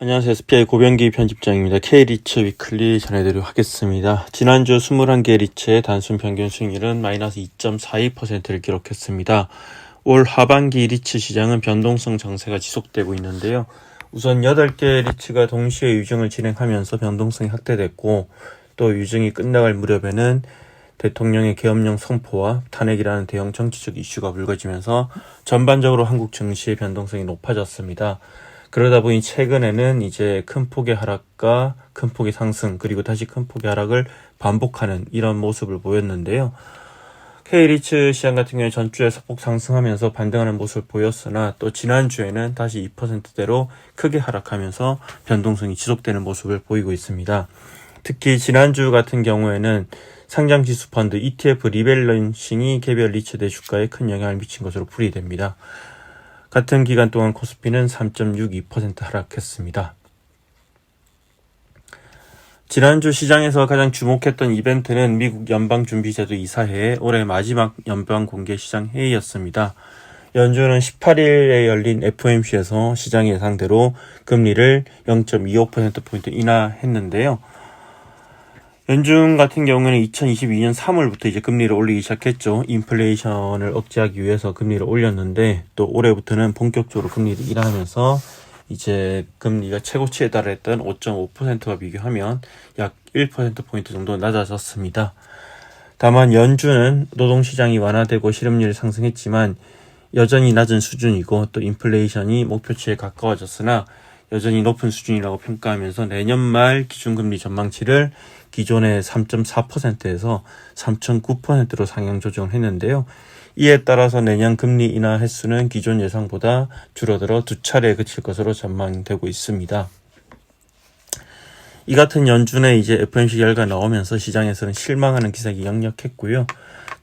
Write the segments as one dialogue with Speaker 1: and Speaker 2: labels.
Speaker 1: 안녕하세요. SPI 고병기 편집장입니다. K리츠 위클리 전해드리도록 하겠습니다. 지난주 21개 리츠의 단순 평균 수익률은 마이너스 2.42%를 기록했습니다. 올 하반기 리츠 시장은 변동성 장세가 지속되고 있는데요. 우선 8개 리츠가 동시에 유증을 진행하면서 변동성이 확대됐고, 또 유증이 끝나갈 무렵에는 대통령의 계엄령 선포와 탄핵이라는 대형 정치적 이슈가 불거지면서 전반적으로 한국 증시의 변동성이 높아졌습니다. 그러다 보니 최근에는 이제 큰 폭의 하락과 큰 폭의 상승, 그리고 다시 큰 폭의 하락을 반복하는 이런 모습을 보였는데요. K리츠 시장 같은 경우에 전주에 소폭 상승하면서 반등하는 모습을 보였으나, 또 지난주에는 다시 2%대로 크게 하락하면서 변동성이 지속되는 모습을 보이고 있습니다. 특히 지난주 같은 경우에는 상장지수 펀드 ETF 리밸런싱이 개별 리츠대 주가에 큰 영향을 미친 것으로 풀이됩니다. 같은 기간 동안 코스피는 3.62% 하락했습니다. 지난주 시장에서 가장 주목했던 이벤트는 미국 연방준비제도 이사회의 올해 마지막 연방공개시장 회의였습니다. 연준은 18일에 열린 FOMC에서 시장 예상대로 금리를 0.25%포인트 인하했는데요. 연준 같은 경우는 2022년 3월부터 이제 금리를 올리기 시작했죠. 인플레이션을 억제하기 위해서 금리를 올렸는데, 또 올해부터는 본격적으로 금리를 인하하면서 이제 금리가 최고치에 달했던 5.5%와 비교하면 약 1%포인트 정도 낮아졌습니다. 다만 연준은 노동시장이 완화되고 실업률이 상승했지만 여전히 낮은 수준이고, 또 인플레이션이 목표치에 가까워졌으나 여전히 높은 수준이라고 평가하면서 내년 말 기준금리 전망치를 기존의 3.4%에서 3.9%로 상향 조정을 했는데요. 이에 따라서 내년 금리 인하 횟수는 기존 예상보다 줄어들어 2차례에 그칠 것으로 전망되고 있습니다. 이 같은 연준의 이제 FOMC 결과 나오면서 시장에서는 실망하는 기색이 역력했고요.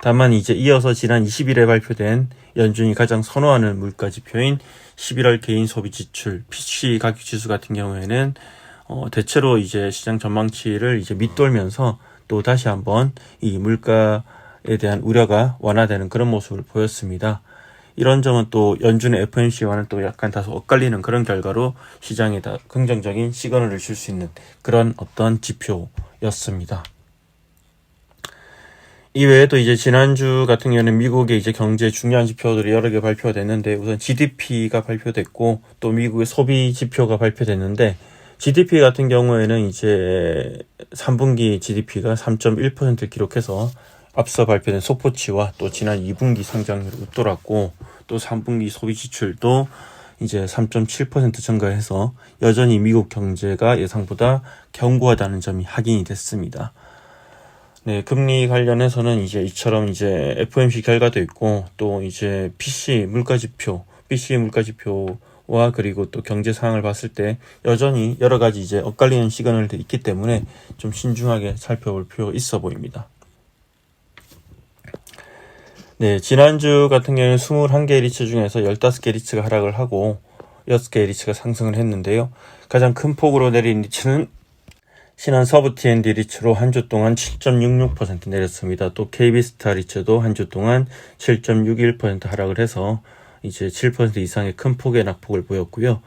Speaker 1: 다만 이제 이어서 지난 20일에 발표된 연준이 가장 선호하는 물가 지표인 11월 개인 소비 지출 PC 가격 지수 같은 경우에는 대체로 이제 시장 전망치를 이제 밑돌면서 또 다시 한번 이 물가에 대한 우려가 완화되는 그런 모습을 보였습니다. 이런 점은 또 연준의 FOMC와는 또 약간 다소 엇갈리는 그런 결과로 시장에 다 긍정적인 시그널을 줄 수 있는 그런 어떤 지표였습니다. 이외에도 이제 지난주 같은 경우에는 미국의 이제 경제 중요한 지표들이 여러 개 발표가 됐는데, 우선 GDP가 발표됐고 또 미국의 소비 지표가 발표됐는데, GDP 같은 경우에는 이제 3분기 GDP가 3.1%를 기록해서 앞서 발표된 소포치와 또 지난 2분기 성장률을 웃돌았고, 또 3분기 소비 지출도 이제 3.7% 증가해서 여전히 미국 경제가 예상보다 견고하다는 점이 확인이 됐습니다. 네, 금리 관련해서는 이제 이처럼 이제 FOMC 결과도 있고, 또 이제 PC 물가지표와 그리고 또 경제 상황을 봤을 때 여전히 여러 가지 이제 엇갈리는 시그널들이 있기 때문에 좀 신중하게 살펴볼 필요가 있어 보입니다. 네, 지난주 같은 경우는 21개 리츠 중에서 15개 리츠가 하락을 하고 6개 리츠가 상승을 했는데요. 가장 큰 폭으로 내린 리츠는 신한 서부 T&D 리츠로 한 주 동안 7.66% 내렸습니다. 또 KB스타 리츠도 한 주 동안 7.61% 하락을 해서 이제 7% 이상의 큰 폭의 낙폭을 보였고요.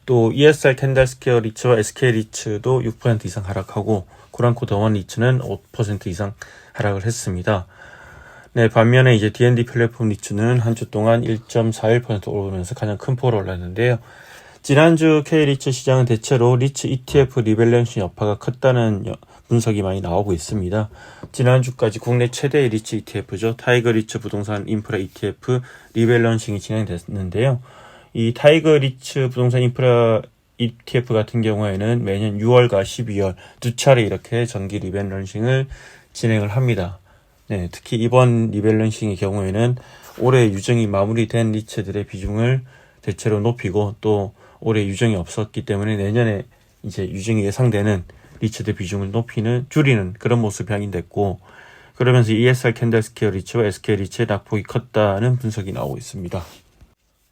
Speaker 1: 또 ESR 캔들스퀘어 리츠와 SK 리츠도 6% 이상 하락하고, 코란코 더원 리츠는 5% 이상 하락을 했습니다. 네, 반면에 이제 D&D 플랫폼 리츠는 한 주 동안 1.41% 오르면서 가장 큰 폭으로 올랐는데요. 지난주 K리츠 시장은 대체로 리츠 ETF 리밸런싱 여파가 컸다는 분석이 많이 나오고 있습니다. 지난주까지 국내 최대의 리츠 ETF죠. 타이거 리츠 부동산 인프라 ETF 리밸런싱이 진행됐는데요. 이 타이거 리츠 부동산 인프라 ETF 같은 경우에는 매년 6월과 12월 두 차례 이렇게 정기 리밸런싱을 진행을 합니다. 네, 특히 이번 리밸런싱의 경우에는 올해 유증이 마무리된 리츠들의 비중을 대체로 높이고, 또 올해 유증이 없었기 때문에 내년에 이제 유증이 예상되는 리츠들 비중을 줄이는 그런 모습이 확인됐고, 그러면서 ESR 캔들스퀘어 리츠와 SK 리츠의 낙폭이 컸다는 분석이 나오고 있습니다.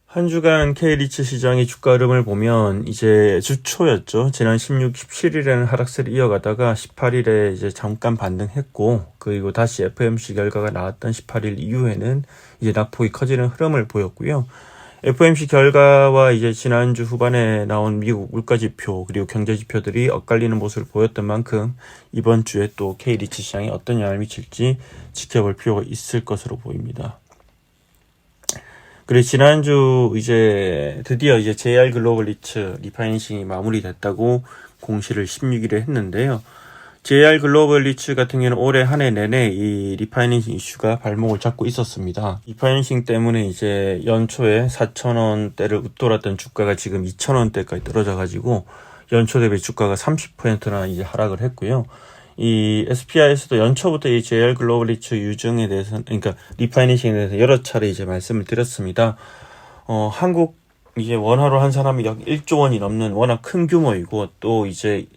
Speaker 1: 한 주간 K리츠 시장의 주가 흐름을 보면 이제 주초였죠. 지난 16, 17일에는 하락세를 이어가다가 18일에 이제 잠깐 반등했고, 그리고 다시 FOMC 결과가 나왔던 18일 이후에는 이제 낙폭이 커지는 흐름을 보였고요. FOMC 결과와 이제 지난주 후반에 나온 미국 물가지표 그리고 경제지표들이 엇갈리는 모습을 보였던 만큼 이번 주에 또 K리츠 시장에 어떤 영향을 미칠지 지켜볼 필요가 있을 것으로 보입니다. 그리고 지난주 이제 드디어 이제 JR 글로벌 리츠 리파이낸싱이 마무리됐다고 공시를 16일에 했는데요. JR 글로벌 리츠 같은 경우는 올해 한 해 내내 이 리파이낸싱 이슈가 발목을 잡고 있었습니다. 리파이낸싱 때문에 이제 연초에 4,000원대를 웃돌았던 주가가 지금 2,000원대까지 떨어져가지고 연초 대비 주가가 30%나 이제 하락을 했고요. 이 SPI에서도 연초부터 이 JR 글로벌 리츠 유증에 대해서, 그러니까 리파이낸싱에 대해서 여러 차례 이제 말씀을 드렸습니다. 한국 이제 원화로 한 사람이 약 1조 원이 넘는 워낙 큰 규모이고, 또 이제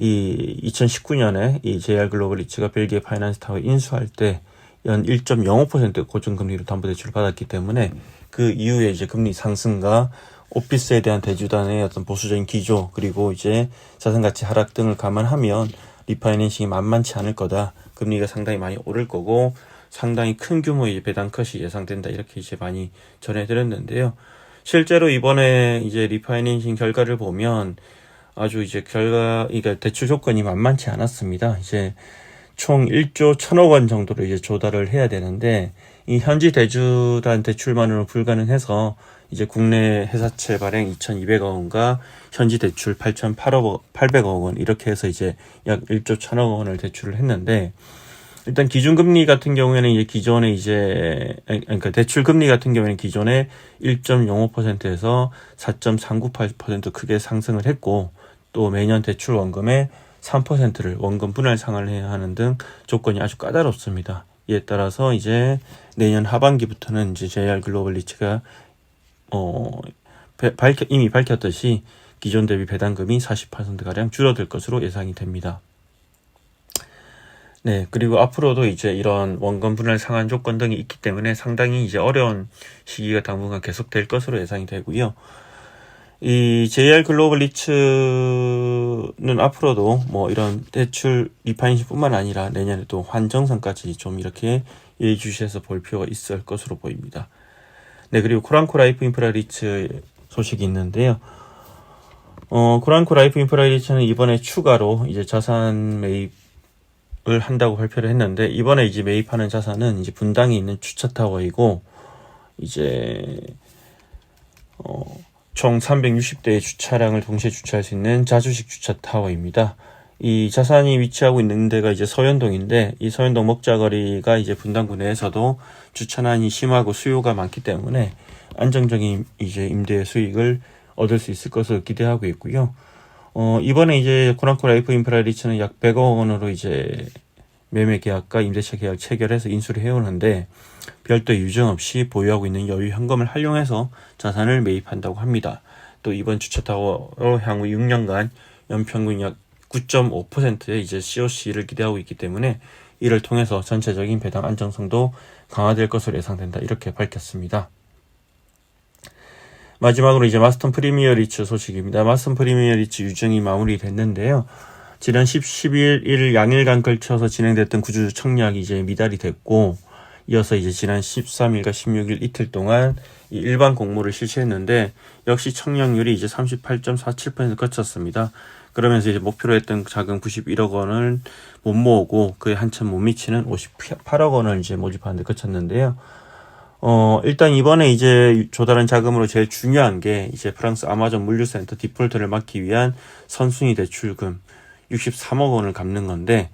Speaker 1: 이 2019년에 이 JR 글로벌 리츠가 벨기에 파이낸스 타워 인수할 때 연 1.05% 고정금리로 담보대출을 받았기 때문에 그 이후에 이제 금리 상승과 오피스에 대한 대주단의 어떤 보수적인 기조, 그리고 이제 자산가치 하락 등을 감안하면 리파이낸싱이 만만치 않을 거다. 금리가 상당히 많이 오를 거고 상당히 큰 규모의 배당 컷이 예상된다. 이렇게 이제 많이 전해드렸는데요. 실제로 이번에 이제 리파이낸싱 결과를 보면 아주 이제 그러니까 대출 조건이 만만치 않았습니다. 이제 총 1조 1,000억 원 정도로 이제 조달을 해야 되는데 이 현지 대주단 대출만으로 불가능해서 이제 국내 회사채 발행 2,200억 원과 현지 대출 800억 원 이렇게 해서 이제 약 1조 1,000억 원을 대출을 했는데, 일단 기준금리 같은 경우에는 이제 기존에 이제 그러니까 대출 금리 같은 경우에는 기존에 1.05%에서 4.398% 크게 상승을 했고, 또 매년 대출 원금의 3%를 원금 분할 상환해야 하는 등 조건이 아주 까다롭습니다. 이에 따라서 이제 내년 하반기부터는 이제 JR 글로벌 리츠가 이미 밝혔듯이 기존 대비 배당금이 40%가량 줄어들 것으로 예상이 됩니다. 네, 그리고 앞으로도 이제 이런 원금 분할 상환 조건 등이 있기 때문에 상당히 이제 어려운 시기가 당분간 계속될 것으로 예상이 되고요. 이 JR 글로벌 리츠는 앞으로도 뭐 이런 대출 리파이낸싱뿐만 아니라 내년에 또 환정선까지 좀 이렇게 예의주시해서 볼 필요가 있을 것으로 보입니다. 네, 그리고 코란코 라이프 인프라 리츠 소식이 있는데요. 코란코 라이프 인프라 리츠는 이번에 추가로 이제 자산 매입을 한다고 발표를 했는데, 이번에 이제 매입하는 자산은 이제 분당에 있는 주차타워이고, 이제 총 360대의 주차량을 동시에 주차할 수 있는 자주식 주차타워입니다. 이 자산이 위치하고 있는 데가 이제 서현동인데, 이 서현동 먹자거리가 이제 분당구 내에서도 주차난이 심하고 수요가 많기 때문에 안정적인 이제 임대 수익을 얻을 수 있을 것으로 기대하고 있고요. 이번에 이제 코란코 라이프 인프라 리츠는 약 100억 원으로 이제 매매 계약과 임대차 계약 체결해서 인수를 해오는데, 별도 유증 없이 보유하고 있는 여유 현금을 활용해서 자산을 매입한다고 합니다. 또 이번 주차타워로 향후 6년간 연평균 약 9.5%의 이제 COC를 기대하고 있기 때문에 이를 통해서 전체적인 배당 안정성도 강화될 것으로 예상된다. 이렇게 밝혔습니다. 마지막으로 이제 마스턴 프리미어 리츠 소식입니다. 마스턴 프리미어 리츠 유증이 마무리됐는데요. 지난 11일 양일간 걸쳐서 진행됐던 구주 청약이 이제 미달이 됐고, 이어서 이제 지난 13일과 16일 이틀 동안 이 일반 공모를 실시했는데, 역시 청약률이 이제 38.47% 거쳤습니다. 그러면서 이제 목표로 했던 자금 91억 원을 못 모으고 그에 한참 못 미치는 58억 원을 이제 모집하는 데 거쳤는데요. 일단 이번에 이제 조달한 자금으로 제일 중요한 게 이제 프랑스 아마존 물류센터 디폴트를 막기 위한 선순위 대출금 63억 원을 갚는 건데,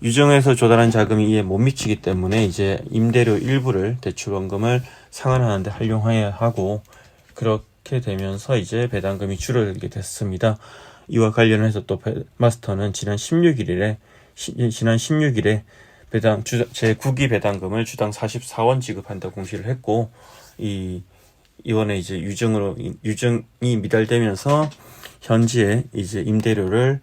Speaker 1: 유증에서 조달한 자금이 이에 못 미치기 때문에 이제 임대료 일부를 대출원금을 상환하는 데 활용해야 하고, 그렇게 되면서 이제 배당금이 줄어들게 됐습니다. 이와 관련해서 또 마스터는 지난 16일에 배당 제9기 배당금을 주당 44원 지급한다고 공시를 했고, 이번에 이제 유증이 미달되면서 현지에 이제 임대료를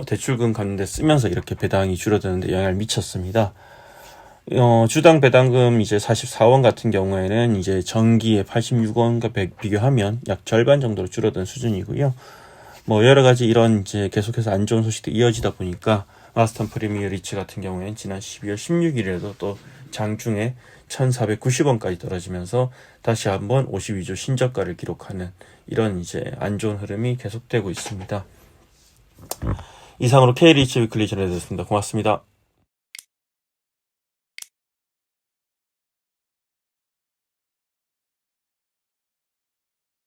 Speaker 1: 대출금 갚는 데 쓰면서 이렇게 배당이 줄어드는데 영향을 미쳤습니다. 주당 배당금 이제 44원 같은 경우에는 이제 전기의 86원과 비교하면 약 절반 정도로 줄어든 수준이고요. 여러 가지 이런 이제 계속해서 안 좋은 소식도 이어지다 보니까 마스턴 프리미어 리츠 같은 경우에는 지난 12월 16일에도 또 장중에 1,490원까지 떨어지면서 다시 한번 52주 신저가를 기록하는 이런 이제 안 좋은 흐름이 계속되고 있습니다. 이상으로 K리츠 위클리 전해드렸습니다. 고맙습니다.